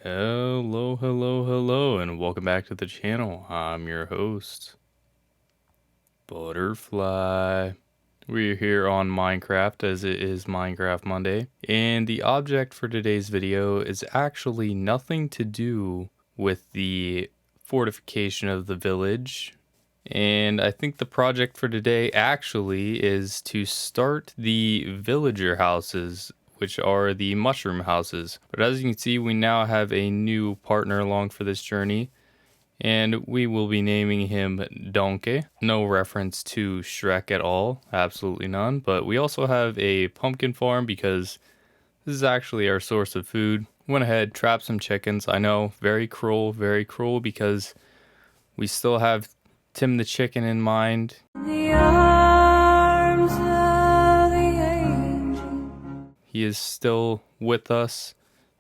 Hello, hello, hello, and welcome back to the channel. I'm your host, Butterfly. We're here on Minecraft as it is Minecraft Monday, and the object for today's video is actually nothing to do with the fortification of the village. And I think the project for today actually is to start the villager houses, which are the mushroom houses. But as you can see, we now have a new partner along for this journey, and we will be naming him Donkey. No reference to Shrek at all, absolutely none. But we also have a pumpkin farm because this is actually our source of food. Went ahead, trapped some chickens. I know, very cruel because we still have Tim the chicken in mind. The arms of the angel. He is still with us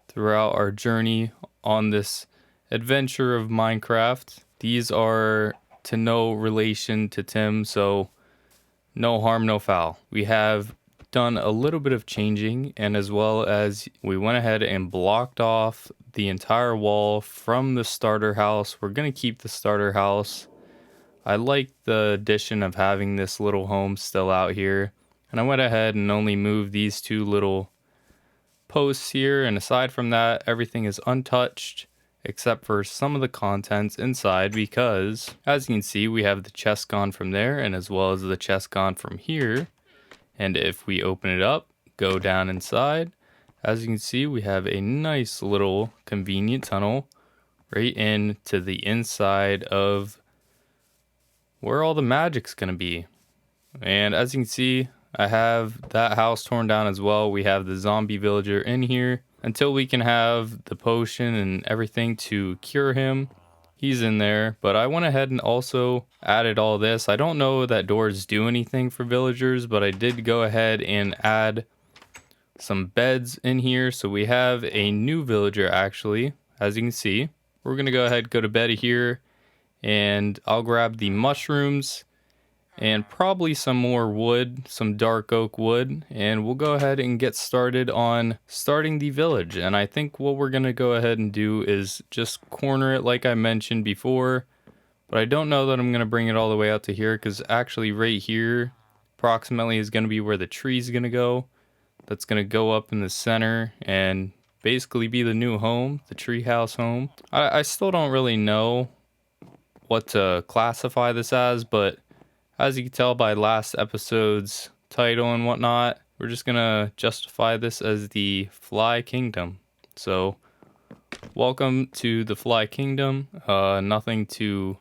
throughout our journey on this adventure of Minecraft. These are to no relation to Tim, so no harm, no foul. We have done a little bit of changing, and as well as we went ahead and blocked off the entire wall from the starter house. We're going to keep the starter house. I like the addition of having this little home still out here, and I went ahead and only moved these two little posts here, and aside from that, everything is untouched except for some of the contents inside, because as you can see, we have the chest gone from there and as well as the chest gone from here. And if we open it up, go down inside, as you can see, we have a nice little convenient tunnel right into the inside of where all the magic's gonna be. And as you can see, I have that house torn down as well. We have the zombie villager in here until we can have the potion and everything to cure him. He's in there, but I went ahead and also added all this. I don't know that doors do anything for villagers, but I did go ahead and add some beds in here. So we have a new villager actually, as you can see. We're gonna go ahead, go to bed here, and I'll grab the mushrooms and probably some more wood, some dark oak wood, and we'll go ahead and get started on starting the village. And I think what we're gonna go ahead and do is just corner it like I mentioned before, but I don't know that I'm gonna bring it all the way out to here, because actually right here approximately is gonna be where the tree's gonna go. That's gonna go up in the center and basically be the new home, the treehouse home. I still don't really know what to classify this as, but as you can tell by last episode's title and whatnot, we're just gonna justify this as the Fly Kingdom. So welcome to the Fly Kingdom. Nothing to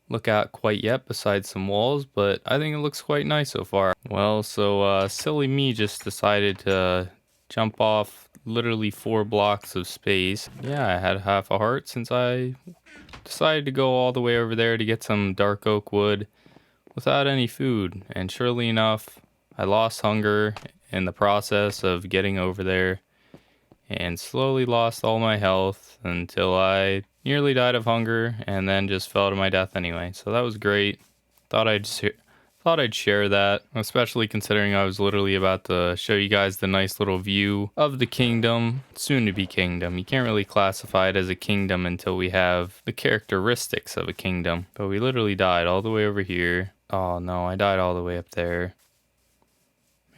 look at quite yet besides some walls, but I think it looks quite nice so far. Well, so silly me just decided to jump off literally 4 blocks of space. Yeah, I had half a heart since I decided to go all the way over there to get some dark oak wood without any food, and surely enough, I lost hunger in the process of getting over there and slowly lost all my health until I nearly died of hunger and then just fell to my death anyway. So that was great. Thought I'd share that, especially considering I was literally about to show you guys the nice little view of the kingdom, soon to be kingdom. You can't really classify it as a kingdom until we have the characteristics of a kingdom. But we literally died all the way over here. Oh no, I died all the way up there.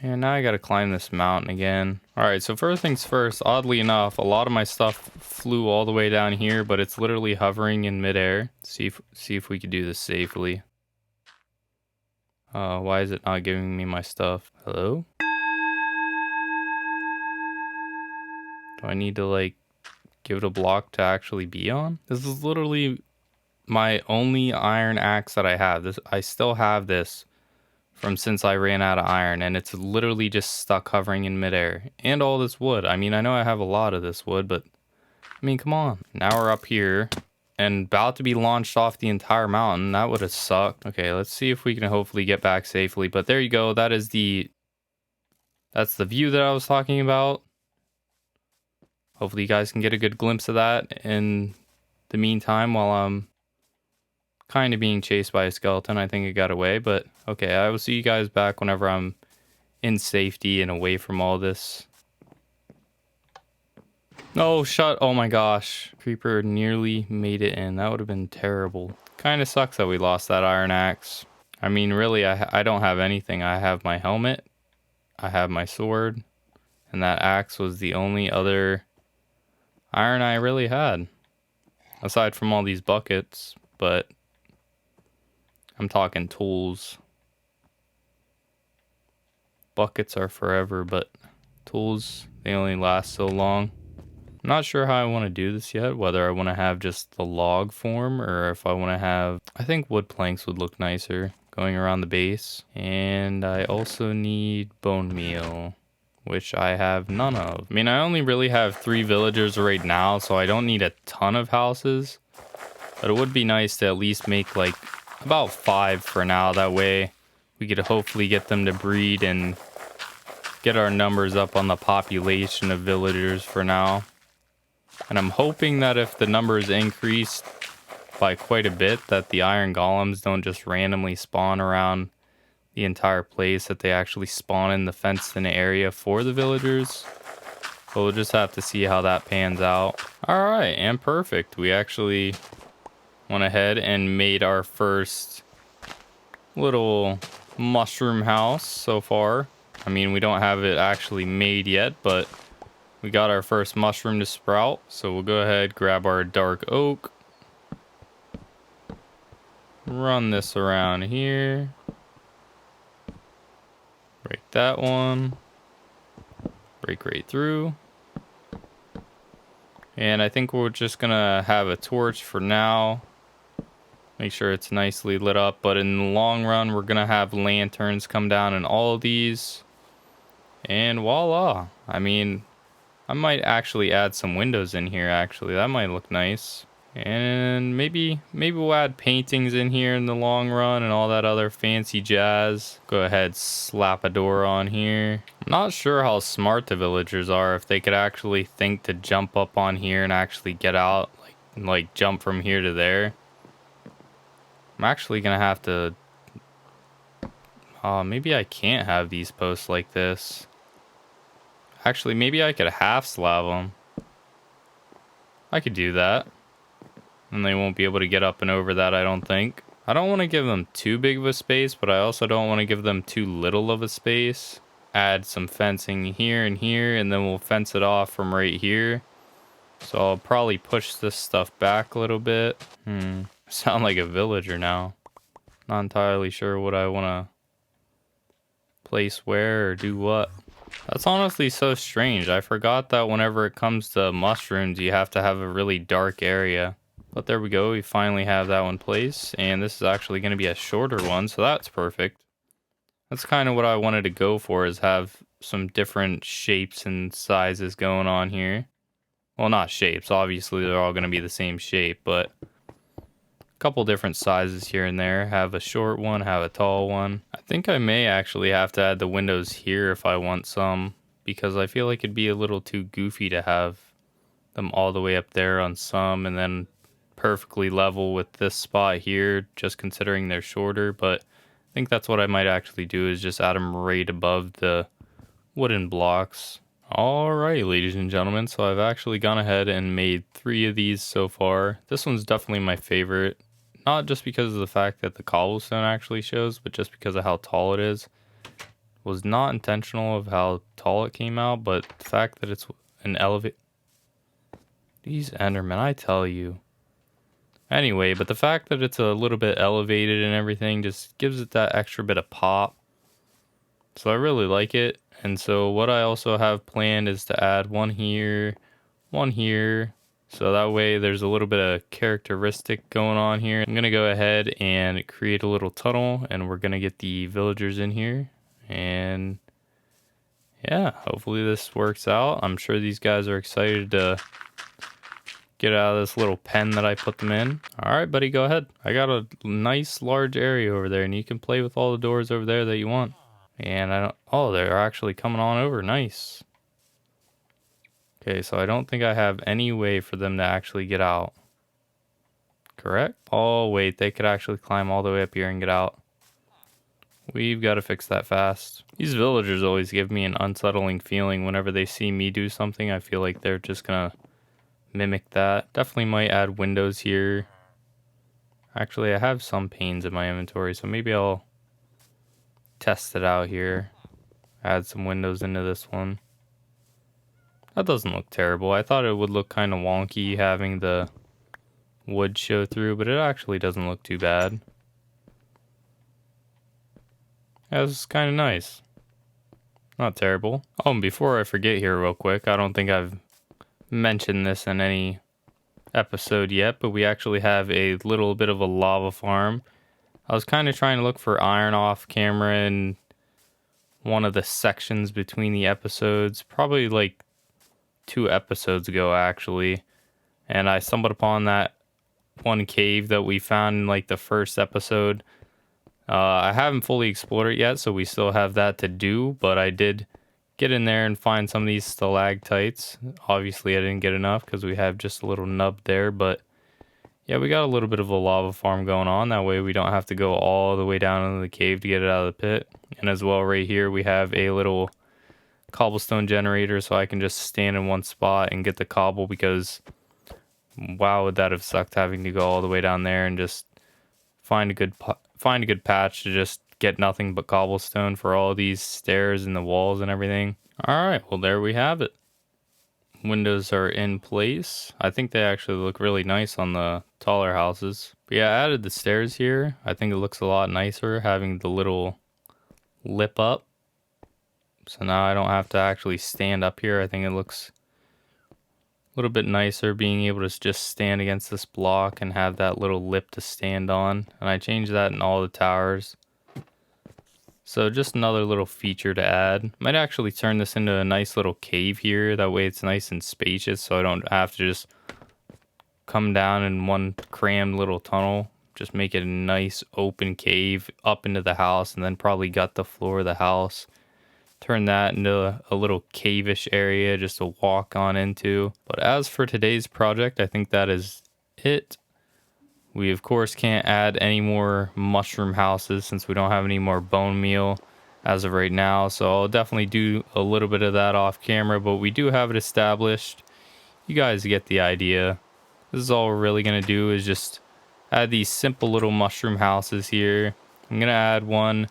Man, now I gotta climb this mountain again. Alright, so first things first, oddly enough, a lot of my stuff flew all the way down here, but it's literally hovering in midair. See if we could do this safely. Why is it not giving me my stuff? Hello? Do I need to, like, give it a block to actually be on? This is literally my only iron axe that I have. I still have this from since I ran out of iron, and it's literally just stuck hovering in midair. And all this wood. I mean, I know I have a lot of this wood, but I mean, come on. Now we're up here and about to be launched off the entire mountain. That would have sucked. Okay, let's see if we can hopefully get back safely. But there you go. That's the view that I was talking about. Hopefully you guys can get a good glimpse of that in the meantime while I'm kind of being chased by a skeleton. I think it got away, but okay, I will see you guys back whenever I'm in safety and away from all this. No, shut. Oh my gosh. Creeper nearly made it in. That would have been terrible. Kind of sucks that we lost that iron axe. I mean, really, I don't have anything. I have my helmet. I have my sword. And that axe was the only other iron I really had. Aside from all these buckets. But I'm talking tools. Buckets are forever, but tools, they only last so long. I'm not sure how I want to do this yet, whether I want to have just the log form or if I want to have, I think wood planks would look nicer going around the base. And I also need bone meal, which I have none of. I mean, I only really have 3 villagers right now, so I don't need a ton of houses. But it would be nice to at least make like about 5 for now. That way we could hopefully get them to breed and get our numbers up on the population of villagers for now. And I'm hoping that if the numbers increase by quite a bit, that the iron golems don't just randomly spawn around the entire place, that they actually spawn in the fenced-in area for the villagers. But we'll just have to see how that pans out. Alright, and perfect. We actually went ahead and made our first little mushroom house so far. I mean, we don't have it actually made yet, but we got our first mushroom to sprout. So we'll go ahead, grab our dark oak. Run this around here. Break that one. Break right through. And I think we're just gonna have a torch for now. Make sure it's nicely lit up. But in the long run, we're gonna have lanterns come down in all of these. And voila. I mean, I might actually add some windows in here, actually. That might look nice. And maybe we'll add paintings in here in the long run and all that other fancy jazz. Go ahead, slap a door on here. I'm not sure how smart the villagers are, if they could actually think to jump up on here and actually get out, like jump from here to there. I'm actually gonna have to... maybe I can't have these posts like this. Actually, maybe I could half slab them. I could do that. And they won't be able to get up and over that, I don't think. I don't want to give them too big of a space, but I also don't want to give them too little of a space. Add some fencing here and here, and then we'll fence it off from right here. So I'll probably push this stuff back a little bit. Sound like a villager now. Not entirely sure what I want to place where or do what. That's honestly so strange. I forgot that whenever it comes to mushrooms, you have to have a really dark area. But there we go. We finally have that one placed. And this is actually going to be a shorter one, so that's perfect. That's kind of what I wanted to go for, is have some different shapes and sizes going on here. Well, not shapes. Obviously, they're all going to be the same shape, but a couple different sizes here and there. Have a short one, have a tall one. I think I may actually have to add the windows here if I want some, because I feel like it'd be a little too goofy to have them all the way up there on some and then perfectly level with this spot here, just considering they're shorter. But I think that's what I might actually do, is just add them right above the wooden blocks. Alright, ladies and gentlemen, so I've actually gone ahead and made 3 of these so far. This one's definitely my favorite, not just because of the fact that the cobblestone actually shows, but just because of how tall it is. It was not intentional of how tall it came out, but the fact that it's an elevate... These Endermen, I tell you. Anyway, but the fact that it's a little bit elevated and everything just gives it that extra bit of pop. So I really like it. And so what I also have planned is to add one here. So that way there's a little bit of characteristic going on here. I'm going to go ahead and create a little tunnel, and we're going to get the villagers in here. And yeah, hopefully this works out. I'm sure these guys are excited to get out of this little pen that I put them in. All right, buddy, go ahead. I got a nice large area over there, and you can play with all the doors over there that you want. And I don't... Oh, they're actually coming on over. Nice. Okay, so I don't think I have any way for them to actually get out. Correct? Oh, wait. They could actually climb all the way up here and get out. We've got to fix that fast. These villagers always give me an unsettling feeling whenever they see me do something. I feel like they're just going to mimic that. Definitely might add windows here. Actually, I have some panes in my inventory, so maybe I'll test it out here. Add some windows into this one. That doesn't look terrible. I thought it would look kind of wonky having the wood show through, but it actually doesn't look too bad. Yeah, this is kind of nice. Not terrible. Oh, and before I forget here real quick, I don't think I've mentioned this in any episode yet, but we actually have a little bit of a lava farm. I was kind of trying to look for iron off camera in one of the sections between the episodes, probably like 2 episodes ago actually, and I stumbled upon that one cave that we found in like the first episode. I haven't fully explored it yet, so we still have that to do, but I did get in there and find some of these stalactites. Obviously I didn't get enough because we have just a little nub there, but yeah, we got a little bit of a lava farm going on. That way we don't have to go all the way down into the cave to get it out of the pit. And as well, right here we have a little cobblestone generator, so I can just stand in one spot and get the cobble, because wow, would that have sucked having to go all the way down there and just find a good patch to just get nothing but cobblestone for all these stairs and the walls and everything. All right, well, there we have it. Windows are in place. I think they actually look really nice on the taller houses. But yeah, I added the stairs here. I think it looks a lot nicer having the little lip up. So now I don't have to actually stand up here. I think it looks a little bit nicer being able to just stand against this block and have that little lip to stand on. And I changed that in all the towers. So just another little feature to add. Might actually turn this into a nice little cave here. That way it's nice and spacious, so I don't have to just come down in one crammed little tunnel. Just make it a nice open cave up into the house, and then probably gut the floor of the house. Turn that into a little cave-ish area just to walk on into. But as for today's project, I think that is it. We of course can't add any more mushroom houses since we don't have any more bone meal as of right now. So I'll definitely do a little bit of that off camera, but we do have it established. You guys get the idea. This is all we're really going to do is just add these simple little mushroom houses here. I'm going to add one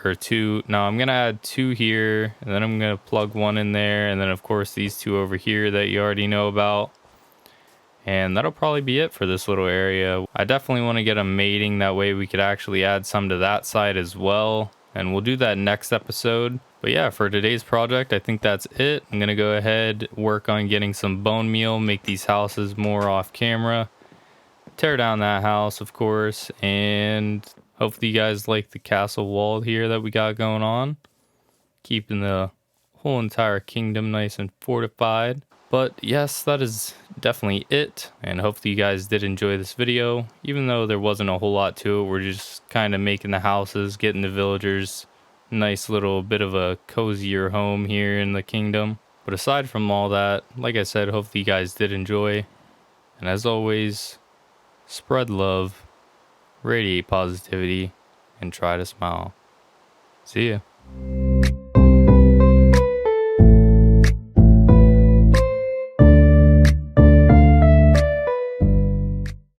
or two. No, I'm going to add 2 here, and then I'm going to plug one in there. And then of course these 2 over here that you already know about. And that'll probably be it for this little area. I definitely want to get a mating, that way we could actually add some to that side as well. And we'll do that next episode. But yeah, for today's project, I think that's it. I'm going to go ahead, work on getting some bone meal, make these houses more off camera. Tear down that house, of course. And hopefully you guys like the castle wall here that we got going on. Keeping the whole entire kingdom nice and fortified. But yes, that is definitely it, and hopefully you guys did enjoy this video. Even though there wasn't a whole lot to it, we're just kind of making the houses, getting the villagers nice little bit of a cozier home here in the kingdom. But aside from all that, like I said, hopefully you guys did enjoy. And as always, spread love, radiate positivity, and try to smile. See ya.